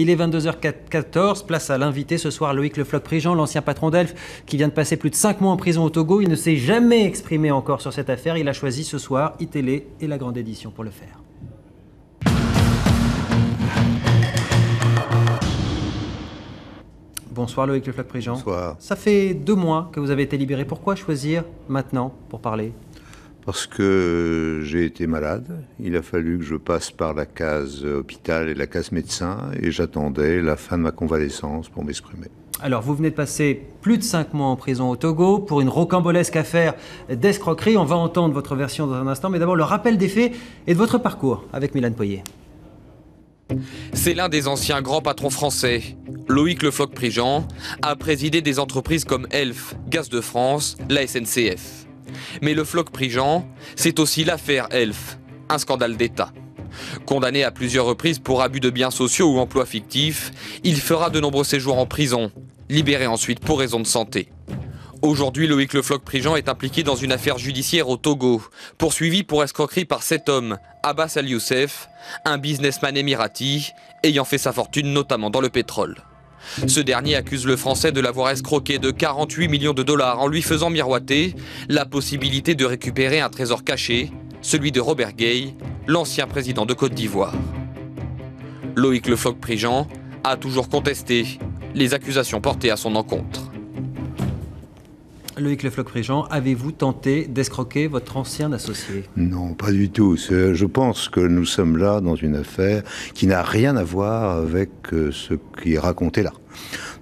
Il est 22h14, place à l'invité ce soir, Loïc Le Floch-Prigent, l'ancien patron d'Elf, qui vient de passer plus de 5 mois en prison au Togo. Il ne s'est jamais exprimé encore sur cette affaire. Il a choisi ce soir iTélé et la grande édition pour le faire. Bonsoir Loïc Le Floch-Prigent. Bonsoir. Ça fait 2 mois que vous avez été libéré. Pourquoi choisir maintenant pour parler ? Parce que j'ai été malade. Il a fallu que je passe par la case hôpital et la case médecin et j'attendais la fin de ma convalescence pour m'exprimer. Alors, vous venez de passer plus de 5 mois en prison au Togo pour une rocambolesque affaire d'escroquerie. On va entendre votre version dans un instant, mais d'abord le rappel des faits et de votre parcours avec Mylène Poyer. C'est l'un des anciens grands patrons français. Loïc Le Floch-Prigent a présidé des entreprises comme Elf, Gaz de France, la SNCF. Mais Le Floch-Prigent, c'est aussi l'affaire Elf, un scandale d'État. Condamné à plusieurs reprises pour abus de biens sociaux ou emplois fictifs, il fera de nombreux séjours en prison, libéré ensuite pour raison de santé. Aujourd'hui, Loïc Le Floch-Prigent est impliqué dans une affaire judiciaire au Togo, poursuivi pour escroquerie par cet homme, Abbas Al-Youssef, un businessman émirati, ayant fait sa fortune notamment dans le pétrole. Ce dernier accuse le Français de l'avoir escroqué de 48 millions de dollars en lui faisant miroiter la possibilité de récupérer un trésor caché, celui de Robert Gueye, l'ancien président de Côte d'Ivoire. Loïc Le Floch-Prigent a toujours contesté les accusations portées à son encontre. Loïc Le Floch-Prigent, avez-vous tenté d'escroquer votre ancien associé ? Non, pas du tout. Je pense que nous sommes là dans une affaire qui n'a rien à voir avec ce qui est raconté là.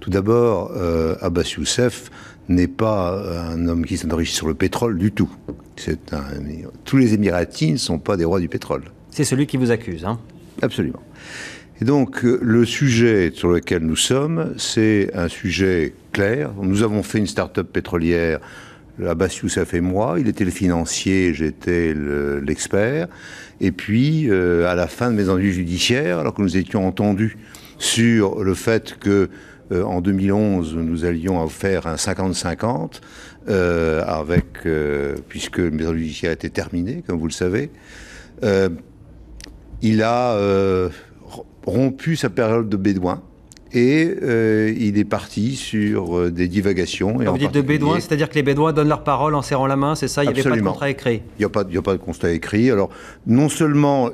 Tout d'abord, Abbas Youssef n'est pas un homme qui s'est enrichi sur le pétrole du tout. Tous les Émiratis ne sont pas des rois du pétrole. C'est celui qui vous accuse, hein ? Absolument. Et donc, le sujet sur lequel nous sommes, c'est un sujet clair. Nous avons fait une start-up pétrolière, Abbas Youssef et moi. Il était le financier, j'étais l'expert. Et puis, à la fin de mes ennuis judiciaires, alors que nous étions entendus sur le fait que en 2011, nous allions faire un 50-50, puisque mes ennuis judiciaires étaient terminés, comme vous le savez, il a rompu sa période de bédouin et il est parti sur des divagations. Quand vous dites de bédouin, c'est-à-dire que les bédouins donnent leur parole en serrant la main, c'est ça ? Il n'y avait pas de contrat écrit ? Il n'y a pas de contrat écrit. Alors, non seulement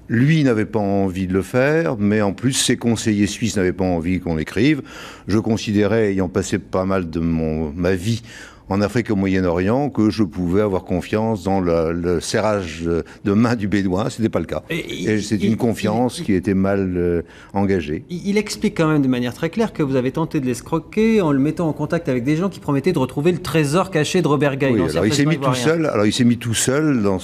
lui n'avait pas envie de le faire, mais en plus ses conseillers suisses n'avaient pas envie qu'on l'écrive. Je considérais, ayant passé pas mal de ma vie en Afrique et au Moyen-Orient, que je pouvais avoir confiance dans le serrage de main du bédouin. Ce n'était pas le cas. Et c'est une confiance qui était mal engagée. Il explique quand même de manière très claire que vous avez tenté de l'escroquer en le mettant en contact avec des gens qui promettaient de retrouver le trésor caché de Robert Gueye. Oui, alors il s'est mis tout seul dans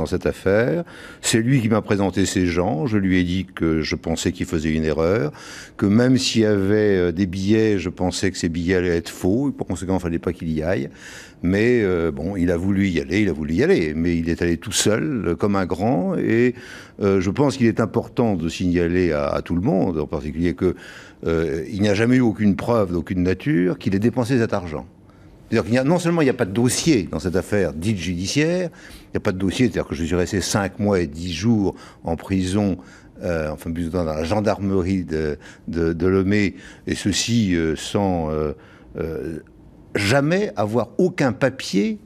cette affaire. C'est lui qui m'a présenté ces gens. Je lui ai dit que je pensais qu'il faisait une erreur, que même s'il y avait des billets, je pensais que ces billets allaient être faux. Par conséquent, il ne fallait pas qu'il y aille, mais bon, il a voulu y aller, mais il est allé tout seul, comme un grand, et je pense qu'il est important de signaler à tout le monde, en particulier qu'il n'y a jamais eu aucune preuve d'aucune nature qu'il ait dépensé cet argent. C'est-à-dire non seulement il n'y a pas de dossier dans cette affaire dite judiciaire, il n'y a pas de dossier, c'est-à-dire que je suis resté 5 mois et 10 jours en prison, enfin plus dans la gendarmerie de Lomé, et ceci sans jamais avoir aucun papier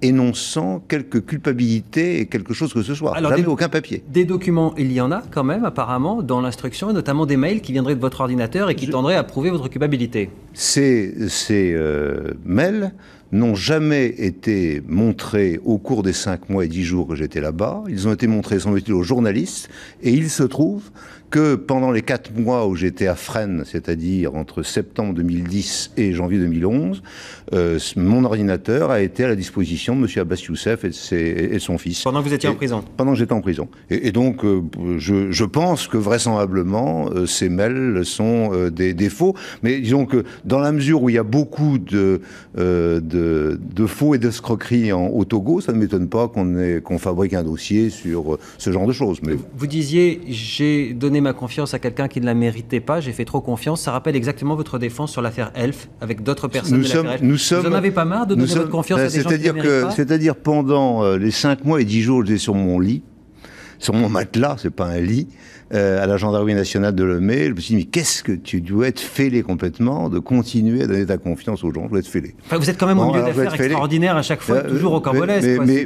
énonçant quelque culpabilité et quelque chose que ce soit. Alors jamais aucun papier. Des documents, il y en a quand même apparemment dans l'instruction, et notamment des mails qui viendraient de votre ordinateur et qui tendraient à prouver votre culpabilité. Ces mails n'ont jamais été montrés au cours des 5 mois et 10 jours que j'étais là-bas. Ils ont été montrés, semble-t-il, aux journalistes, et il se trouve que pendant les 4 mois où j'étais à Fresnes, c'est-à-dire entre septembre 2010 et janvier 2011, mon ordinateur a été à la disposition de M. Abbas Youssef et son fils. Pendant que vous étiez en prison ? Pendant que j'étais en prison. Et donc, je pense que vraisemblablement, ces mails sont des faux. Mais disons que dans la mesure où il y a beaucoup de faux et d'escroqueries au Togo, ça ne m'étonne pas qu'on fabrique un dossier sur ce genre de choses. Mais... Vous disiez, j'ai donné ma confiance à quelqu'un qui ne la méritait pas, j'ai fait trop confiance. Ça rappelle exactement votre défense sur l'affaire Elf, avec d'autres personnes de l'affaire Elf. Vous n'en avez pas marre de donner votre confiance à des gens qui ne la méritent pas ? C'est-à-dire pendant les 5 mois et 10 jours, j'étais sur mon lit. sur mon matelas, c'est pas un lit, à la gendarmerie nationale de Lemay. Je me suis dit, mais qu'est-ce que tu dois être fêlé complètement de continuer à donner ta confiance aux gens. Je dois être fêlé. Enfin, vous êtes quand même au milieu d'affaires extraordinaire à chaque fois, toujours rocambolesque. Mais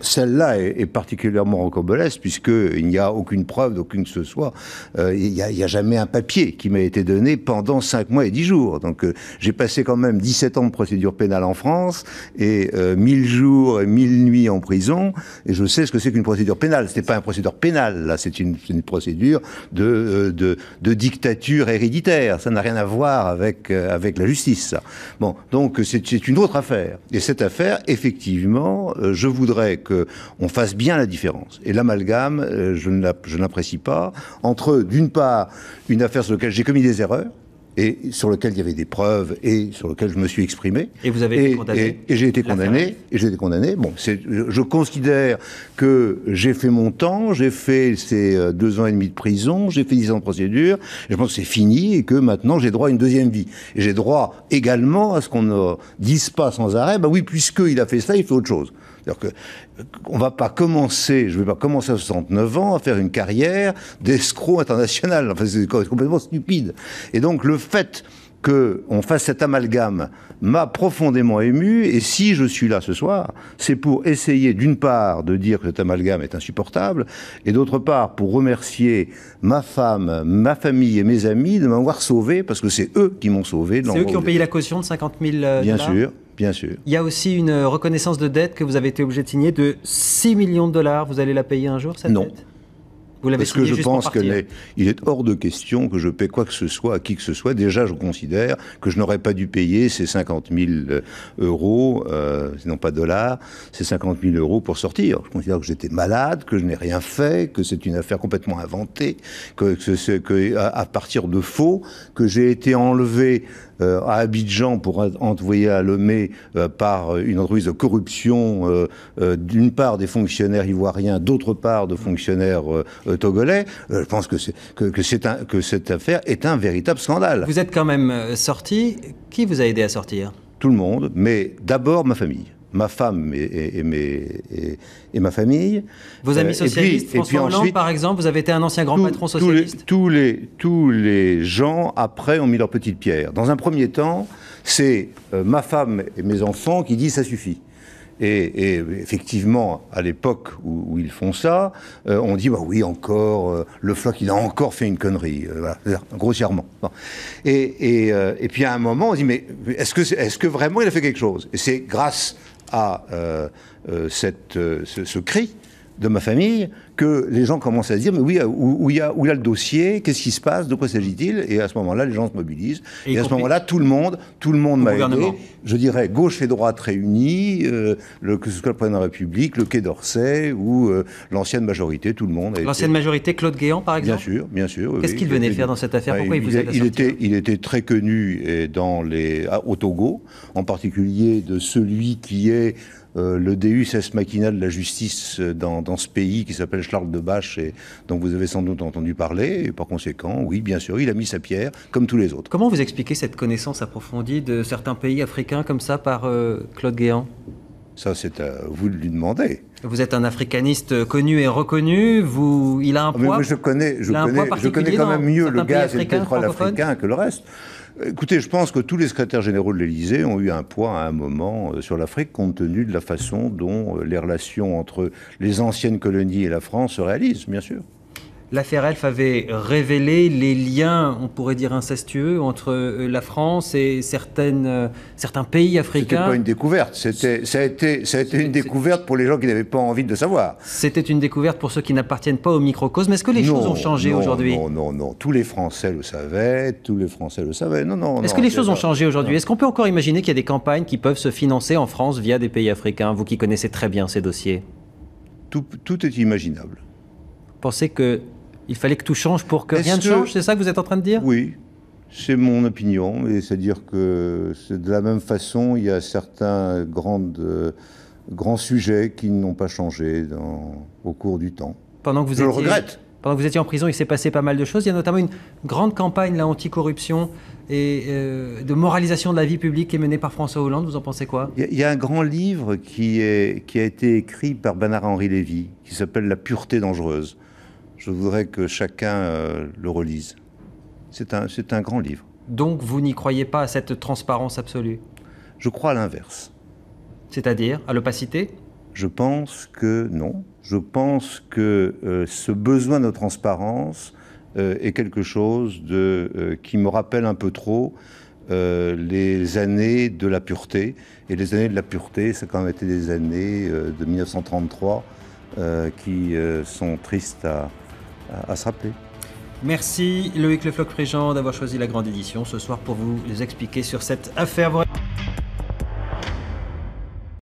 celle-là est particulièrement rocambolesque, puisqu'il n'y a aucune preuve d'aucune que ce soit. Il n'y a jamais un papier qui m'a été donné pendant 5 mois et 10 jours. Donc j'ai passé quand même 17 ans de procédure pénale en France, et 1000 jours et 1000 nuits en prison, et je sais ce que c'est qu'une procédure pénale. C'est pas une procédure pénale, là, c'est une procédure de dictature héréditaire. Ça n'a rien à voir avec la justice, ça. Bon, donc c'est une autre affaire. Et cette affaire, effectivement, je voudrais qu'on fasse bien la différence. Et l'amalgame, je ne l'apprécie pas, entre, d'une part, une affaire sur laquelle j'ai commis des erreurs, et sur lequel il y avait des preuves, et sur lequel je me suis exprimé. Et vous avez été condamné. Et j'ai été condamné. Bon, je considère que j'ai fait mon temps, j'ai fait ces 2 ans et demi de prison, j'ai fait 10 ans de procédure, et je pense que c'est fini, et que maintenant j'ai droit à une deuxième vie. Et j'ai droit également à ce qu'on ne dise pas sans arrêt, bah oui, puisqu'il a fait ça, il fait autre chose. C'est-à-dire je ne vais pas commencer à 69 ans à faire une carrière d'escroc international. Enfin, c'est complètement stupide. Et donc, le fait qu'on fasse cet amalgame m'a profondément ému, et si je suis là ce soir, c'est pour essayer, d'une part, de dire que cet amalgame est insupportable, et d'autre part, pour remercier ma femme, ma famille et mes amis de m'avoir sauvé, parce que c'est eux qui m'ont sauvé. C'est eux qui ont payé la caution de 50 000 $. Bien sûr. Bien sûr. Il y a aussi une reconnaissance de dette que vous avez été obligé de signer de 6 millions de $. Vous allez la payer un jour, cette dette ? Vous l'avez Parce que je juste pense qu'il est hors de question que je paie quoi que ce soit à qui que ce soit. Déjà, je considère que je n'aurais pas dû payer ces 50 000 euros, non pas dollars, ces 50 000 euros pour sortir. Je considère que j'étais malade, que je n'ai rien fait, que c'est une affaire complètement inventée, que à partir de faux, que j'ai été enlevé à Abidjan pour envoyer à Lomé par une entreprise de corruption, d'une part des fonctionnaires ivoiriens, d'autre part de fonctionnaires togolais. Je pense que cette affaire est un véritable scandale. Vous êtes quand même sorti. Qui vous a aidé à sortir ? Tout le monde, mais d'abord ma famille. Ma femme et ma famille. Vos amis socialistes, François Hollande, ensuite, par exemple, vous avez été un ancien grand patron socialiste. Tous les gens, après, ont mis leur petite pierre. Dans un premier temps, c'est ma femme et mes enfants qui disent « ça suffit ». Et effectivement, à l'époque où ils font ça, on dit bah oui encore le Floch il a encore fait une connerie, voilà, grossièrement. Bon. Et puis à un moment on dit mais est-ce que vraiment il a fait quelque chose ? Et c'est grâce à ce cri de ma famille que les gens commencent à se dire mais oui où il y a le dossier, qu'est-ce qui se passe, de quoi s'agit-il ? Et à ce moment-là les gens se mobilisent et à ce moment-là tout le monde m'a aidé, je dirais gauche et droite réunis, que ce soit le président de la République, le Quai d'Orsay ou l'ancienne majorité, tout le monde a l'ancienne majorité, Claude Guéant par exemple ? Bien sûr. Qu'est-ce qu'il venait faire dans cette affaire ? Pourquoi il vous aide à sortir ? Il était très connu au Togo, en particulier de celui qui est le Deus ex machina de la justice dans ce pays qui s'appelle Charles de Bache et dont vous avez sans doute entendu parler. Et par conséquent, oui, bien sûr, il a mis sa pierre comme tous les autres. Comment vous expliquez cette connaissance approfondie de certains pays africains comme ça par Claude Guéant ? Ça, c'est à vous de lui demander. Vous êtes un africaniste connu et reconnu. Il a un poids. Mais je connais quand même mieux le gaz et le pétrole africain que le reste. Écoutez, je pense que tous les secrétaires généraux de l'Élysée ont eu un poids à un moment sur l'Afrique, compte tenu de la façon dont les relations entre les anciennes colonies et la France se réalisent, bien sûr. L'affaire Elf avait révélé les liens, on pourrait dire incestueux, entre la France et certains pays africains. C'était pas une découverte, ça a été une découverte pour les gens qui n'avaient pas envie de savoir. C'était une découverte pour ceux qui n'appartiennent pas au microcosme. Est-ce que les choses ont changé aujourd'hui ? Non. Tous les Français le savaient, Non. Est-ce que les choses ont changé aujourd'hui ? Est-ce qu'on peut encore imaginer qu'il y a des campagnes qui peuvent se financer en France via des pays africains, vous qui connaissez très bien ces dossiers ? Tout est imaginable. Vous pensez qu'il fallait que tout change pour que rien ne change, c'est ça que vous êtes en train de dire ? Oui, c'est mon opinion, c'est-à-dire que de la même façon, il y a certains grands sujets qui n'ont pas changé au cours du temps. Pendant que Pendant que vous étiez en prison, il s'est passé pas mal de choses. Il y a notamment une grande campagne là, anti-corruption et de moralisation de la vie publique qui est menée par François Hollande. Vous en pensez quoi? Il y a un grand livre qui a été écrit par Bernard-Henri Lévy, qui s'appelle « La pureté dangereuse ». Je voudrais que chacun le relise. C'est un grand livre. Donc vous n'y croyez pas à cette transparence absolue? Je crois à l'inverse. C'est-à-dire à l'opacité? Je pense que non. Je pense que ce besoin de transparence est quelque chose qui me rappelle un peu trop les années de la pureté. Et les années de la pureté, ça a quand même été des années de 1933 qui sont tristes à se rappeler. Merci Loïc Le Floch-Prigent d'avoir choisi la grande édition ce soir pour vous les expliquer sur cette affaire.